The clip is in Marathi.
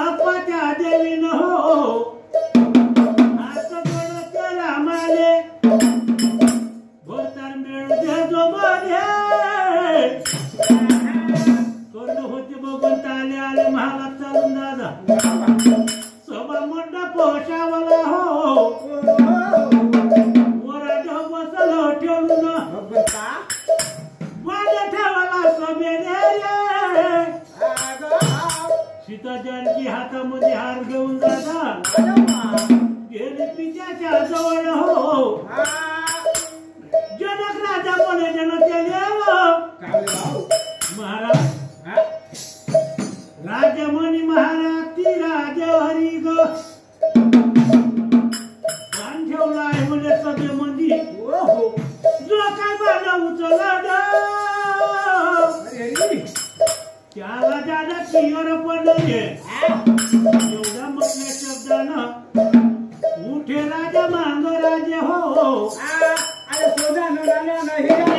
बाप्पाच्या देवीन हो हात जोडते रामाले भोतार मिळू दे जो मध्ये तोंड होते बघून ताले आले महालात चालून दादा सभा मोठा पोशावला हो वराड बसलो ठेवून माझ्या ठेवाला सभेने सीता जानकी हातामध्ये हार घेऊन जातात गेली पित्याच्या जवळ हो जनक राजा कोणे जनतेने महाराज राजमणी महाराज ती राजा हरी ग कान ठेवला आहे म्हणजे सभेमध्ये जो काय बाजा उचलला त्याला दादा कियर पडले एवढा म्हटल्या शब्दानं उठे राजा मांग राजे हो अरे सोजा न